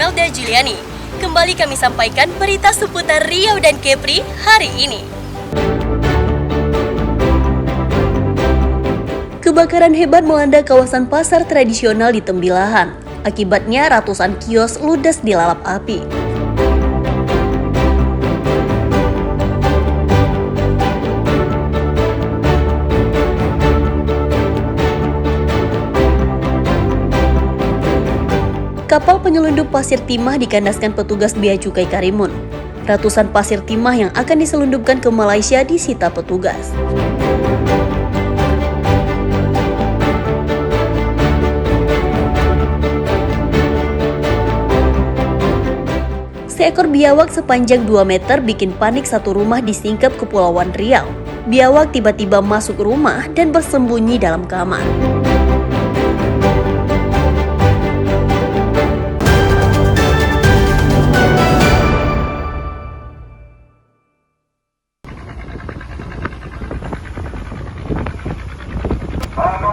Melda Juliani. Kembali kami sampaikan berita seputar Riau dan Kepri hari ini. Kebakaran hebat melanda kawasan pasar tradisional di Tembilahan. Akibatnya ratusan kios ludes dilalap api. Kapal penyelundup pasir timah dikandaskan petugas Bea Cukai Karimun. Ratusan pasir timah yang akan diselundupkan ke Malaysia disita petugas. Seekor biawak sepanjang 2 meter bikin panik satu rumah di Singkep, Kepulauan Riau. Biawak tiba-tiba masuk rumah dan bersembunyi dalam kamar.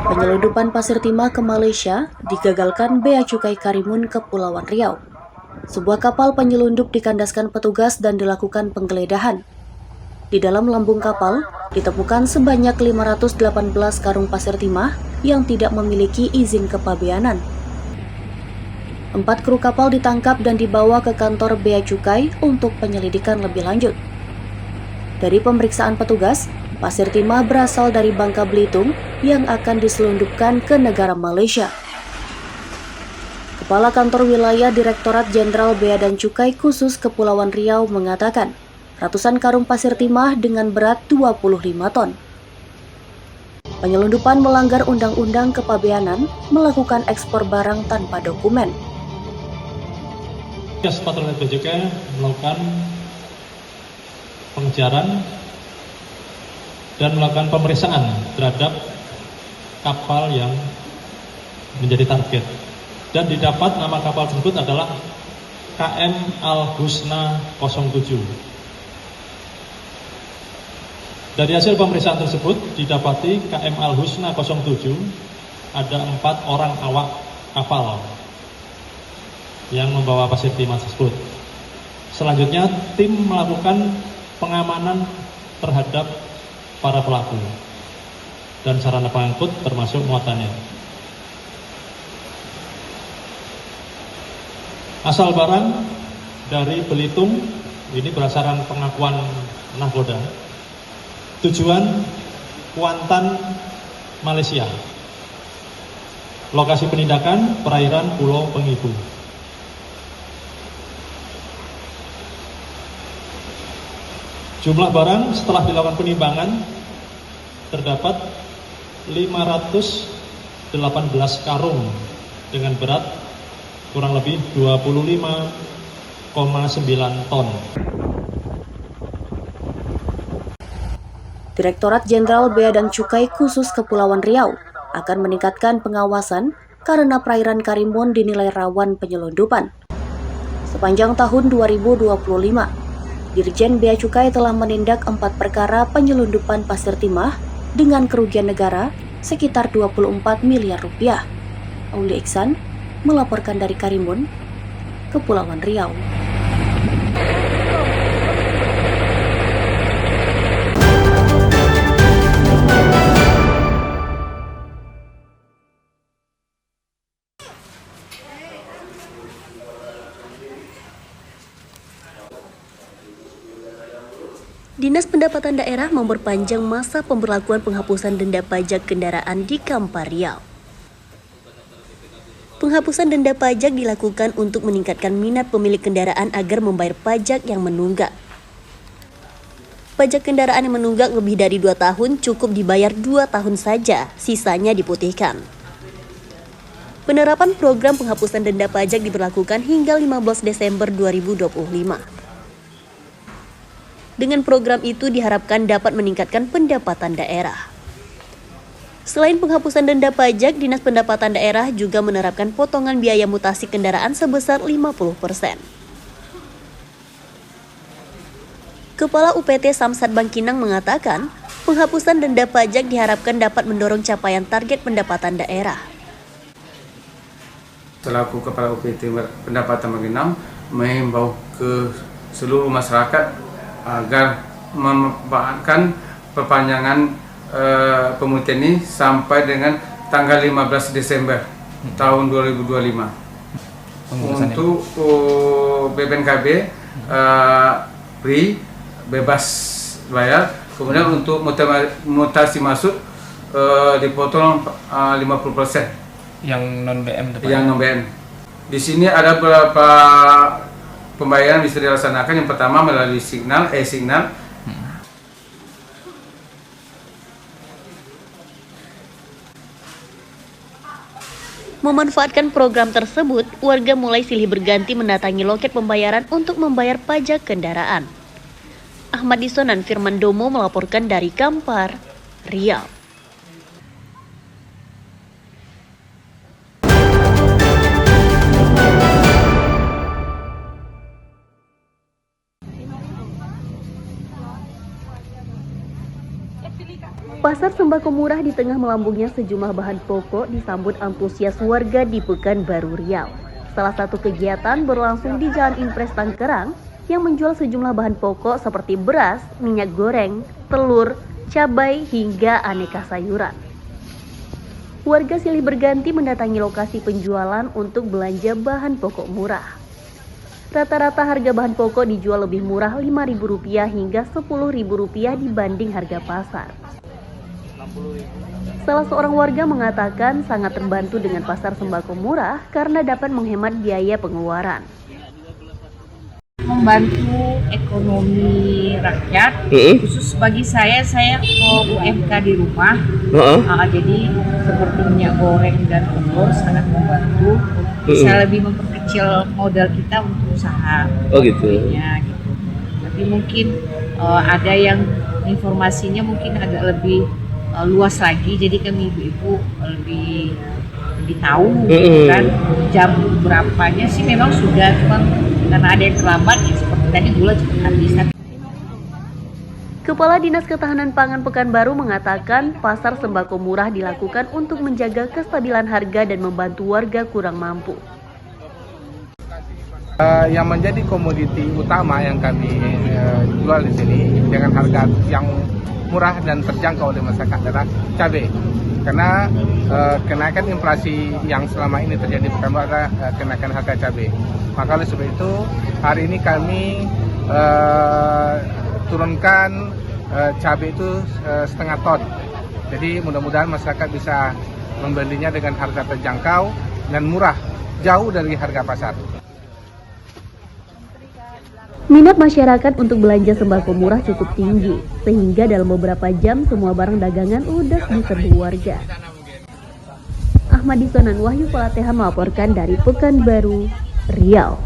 Penyelundupan pasir timah ke Malaysia digagalkan Bea Cukai Karimun Kepulauan Riau. Sebuah kapal penyelundup dikandaskan petugas dan dilakukan penggeledahan. Di dalam lambung kapal ditemukan sebanyak 518 karung pasir timah yang tidak memiliki izin kepabeanan. 4 kru kapal ditangkap dan dibawa ke kantor Bea Cukai untuk penyelidikan lebih lanjut. Dari pemeriksaan petugas, pasir timah berasal dari Bangka Belitung yang akan diselundupkan ke negara Malaysia. Kepala Kantor Wilayah Direktorat Jenderal Bea dan Cukai Khusus Kepulauan Riau mengatakan, ratusan karung pasir timah dengan berat 25 ton. Penyelundupan melanggar Undang-Undang Kepabeanan melakukan ekspor barang tanpa dokumen. Patroli Bea Cukai melakukan pengejaran dan melakukan pemeriksaan terhadap kapal yang menjadi target. Dan didapat nama kapal tersebut adalah KM Al-Husna 07. Dari hasil pemeriksaan tersebut didapati KM Al-Husna 07 ada 4 orang awak kapal yang membawa pasir timah tersebut. Selanjutnya tim melakukan pengamanan terhadap para pelaku dan sarana pengangkut termasuk muatannya. Asal barang dari Belitung, ini berdasarkan pengakuan nahkoda. Tujuan Kuantan, Malaysia. Lokasi penindakan perairan Pulau Pengibu. Jumlah barang setelah dilakukan penimbangan terdapat 518 karung dengan berat kurang lebih 25,9 ton. Direktorat Jenderal Bea dan Cukai Khusus Kepulauan Riau akan meningkatkan pengawasan karena perairan Karimun dinilai rawan penyelundupan. Sepanjang tahun 2025, Dirjen Bea Cukai telah menindak 4 perkara penyelundupan pasir timah dengan kerugian negara sekitar 24 miliar rupiah. Aulia Iksan melaporkan dari Karimun, Kepulauan Riau. Dinas Pendapatan Daerah memperpanjang masa pemberlakuan penghapusan denda pajak kendaraan di Kampar Riau. Penghapusan denda pajak dilakukan untuk meningkatkan minat pemilik kendaraan agar membayar pajak yang menunggak. Pajak kendaraan yang menunggak lebih dari 2 tahun cukup dibayar 2 tahun saja, sisanya diputihkan. Penerapan program penghapusan denda pajak diberlakukan hingga 15 Desember 2025. Dengan program itu diharapkan dapat meningkatkan pendapatan daerah. Selain penghapusan denda pajak, Dinas Pendapatan Daerah juga menerapkan potongan biaya mutasi kendaraan sebesar 50%. Kepala UPT Samsat Bangkinang mengatakan, penghapusan denda pajak diharapkan dapat mendorong capaian target pendapatan daerah. selaku Kepala UPT Pendapatan Magelang mengimbau ke seluruh masyarakat agar memanfaatkan perpanjangan pemutihan ini sampai dengan tanggal 15 Desember tahun 2025. Untuk BPNKB free bebas bayar. Kemudian untuk mutasi masuk dipotong 50%. Yang non BM depan. Yang non BM. Di sini ada beberapa pembayaran bisa dilaksanakan. Yang pertama melalui signal, e-signal. Memanfaatkan program tersebut, warga mulai silih berganti mendatangi loket pembayaran untuk membayar pajak kendaraan. Ahmad Disonan Firman Domo melaporkan dari Kampar, Riau. Pasar sembako murah di tengah melambungnya sejumlah bahan pokok disambut antusias warga di Pekanbaru Riau. Salah satu kegiatan berlangsung di Jalan Impres Tanggerang yang menjual sejumlah bahan pokok seperti beras, minyak goreng, telur, cabai, hingga aneka sayuran. Warga silih berganti mendatangi lokasi penjualan untuk belanja bahan pokok murah. Rata-rata harga bahan pokok dijual lebih murah Rp5.000 hingga Rp10.000 dibanding harga pasar. Salah seorang warga mengatakan sangat terbantu dengan pasar sembako murah karena dapat menghemat biaya pengeluaran. Membantu ekonomi rakyat, khusus bagi saya UMK di rumah, jadi seperti minyak goreng dan telur sangat membantu. Bisa lebih memperkecil modal kita untuk usaha. Oh gitu. Gitu. Tapi mungkin ada yang informasinya mungkin agak lebih luas lagi, jadi kami ibu-ibu lebih tahu gitu kan jam berapanya sih memang sudah, cuman karena ada yang terlambat ya seperti tadi gula cepat habis. Kepala Dinas Ketahanan Pangan Pekanbaru mengatakan pasar sembako murah dilakukan untuk menjaga kestabilan harga dan membantu warga kurang mampu. Yang menjadi komoditi utama yang kami jual di sini dengan harga yang murah dan terjangkau oleh masyarakat adalah cabai. Karena kenaikan inflasi yang selama ini terjadi di Pekanbaru adalah kenaikan harga cabai. Maka oleh sebab itu hari ini kami turunkan cabai itu setengah ton. Jadi mudah-mudahan masyarakat bisa membelinya dengan harga terjangkau dan murah, jauh dari harga pasar. Minat masyarakat untuk belanja sembako murah cukup tinggi, sehingga dalam beberapa jam semua barang dagangan ludes diserbu warga. Ahmad Disonan, Wahyu Palateha melaporkan dari Pekanbaru, Riau.